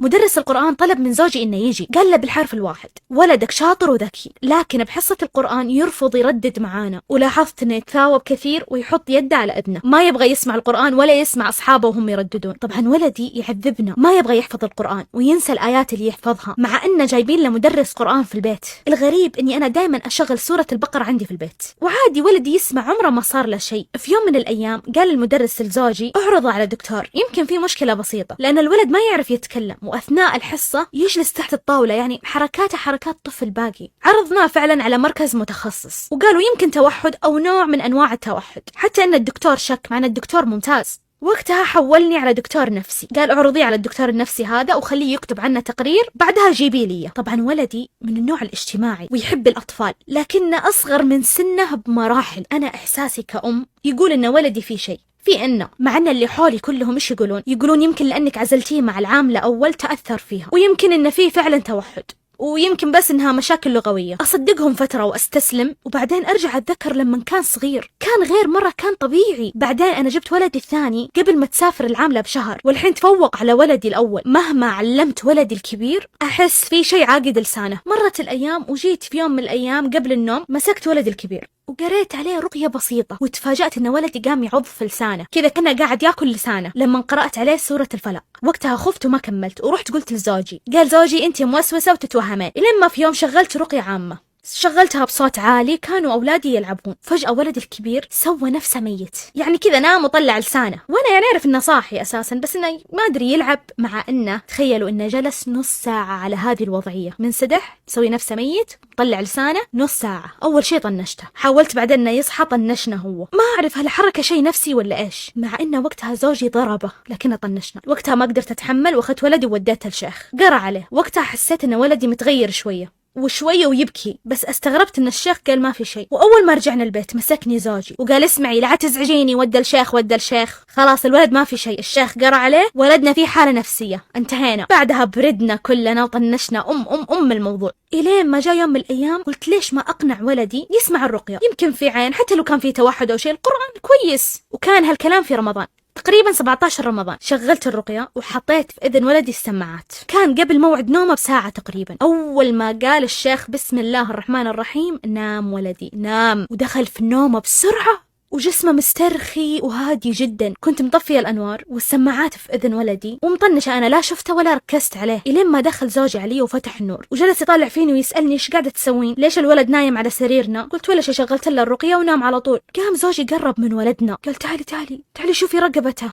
مدرس القرآن طلب من زوجي إنه يجي، قال له بالحرف الواحد ولدك شاطر وذكي، لكن بحصة القرآن يرفض يردد معانا، ولاحظت إنه يتثاوب كثير ويحط يده على إذنه، ما يبغى يسمع القرآن ولا يسمع أصحابه وهم يرددون. طبعا ولدي يعذبنا، ما يبغى يحفظ القرآن وينسى الآيات اللي يحفظها، مع إنه جايبين له مدرس قرآن في البيت. الغريب إني أنا دائما أشغل سورة البقرة عندي في البيت، وعادي ولدي يسمع، عمره ما صار له شيء. في يوم من الأيام قال المدرس لزوجي اعرضه على دكتور، يمكن في مشكلة بسيطة، لأن الولد ما يعرف يتكلم وأثناء الحصة يجلس تحت الطاولة، يعني حركاته حركات طفل باقي. عرضناه فعلا على مركز متخصص وقالوا يمكن توحد أو نوع من أنواع التوحد، حتى أن الدكتور شك، مع أن الدكتور ممتاز. وقتها حولني على دكتور نفسي، قال اعرضي على الدكتور النفسي هذا وخليه يكتب عنه تقرير، بعدها جيبي لي. طبعا ولدي من النوع الاجتماعي ويحب الأطفال، لكنه أصغر من سنه بمراحل. أنا إحساسي كأم يقول إن ولدي في شيء، في إنه مع أن اللي حولي كلهم إيش يقولون يمكن لأنك عزلتيه مع العاملة أول تأثر فيها، ويمكن إن فيه فعلا توحد، ويمكن بس إنها مشاكل لغوية. أصدقهم فترة وأستسلم، وبعدين أرجع أتذكر لما كان صغير كان غير مرة، كان طبيعي. بعدين أنا جبت ولدي الثاني قبل ما تسافر العاملة بشهر، والحين تفوق على ولدي الأول. مهما علمت ولدي الكبير أحس في شيء عاقد لسانه. مرت الأيام وجيت في يوم من الأيام قبل النوم مسكت ولدي الكبير وقريت عليه رقية بسيطة، وتفاجأت إن ولدي قام يعض في لسانه كذا كأنه قاعد ياكل لسانه لما قرأت عليه سورة الفلق. وقتها خفت وما كملت ورحت قلت لزوجي، قال زوجي أنت موسوسة وتتوهمين. لما في يوم شغلت رقية عامة، شغلتها بصوت عالي، كانوا أولادي يلعبون، فجأة ولدي الكبير سوى نفسه ميت، يعني كذا نام وطلع لسانه، وأنا يعني أعرف إنه صاحي أساسا، بس إنه ما أدري يلعب. مع إنه تخيلوا إنه جلس نص ساعة على هذه الوضعية، من سدح سوي نفسه ميت طلع لسانه نص ساعة. أول شيء طنشته، حاولت بعدين إنه يصحى، طنشنا هو، ما أعرف هل حركة شيء نفسي ولا إيش، مع إنه وقتها زوجي ضربه لكنه طنشنا. وقتها ما قدرت أتحمل وأخذت ولدي ووديته الشيخ، قرأ عليه. وقتها حسيت إن ولدي متغير شوية ويبكي، بس استغربت ان الشيخ قال ما في شيء. واول ما رجعنا البيت مسكني زوجي وقال اسمعي لا تزعجيني، ودى الشيخ. خلاص الولد ما في شيء، الشيخ قرأ عليه، ولدنا فيه حالة نفسية، انتهينا. بعدها بردنا كلنا وطنشنا ام الموضوع. الين ما جاء يوم من الايام قلت ليش ما اقنع ولدي يسمع الرقية، يمكن في عين، حتى لو كان في توحد او شيء القرآن كويس. وكان هالكلام في رمضان تقريبا 17 رمضان. شغلت الرقية وحطيت في إذن ولدي السماعات، كان قبل موعد نومه بساعة تقريبا. أول ما قال الشيخ بسم الله الرحمن الرحيم نام ولدي، نام ودخل في النوم بسرعة وجسمه مسترخي وهادي جدا. كنت مطفية الأنوار والسماعات في إذن ولدي ومطنشة، أنا لا شفته ولا ركزت عليه. إلين ما دخل زوجي علي وفتح النور وجلس يطالع فيني ويسألني إيش قاعدة تسوين، ليش الولد نايم على سريرنا؟ قلت ولا شيء، شغلت له الرقية ونام على طول. قام زوجي قرب من ولدنا قال تعالي شوفي رقبته.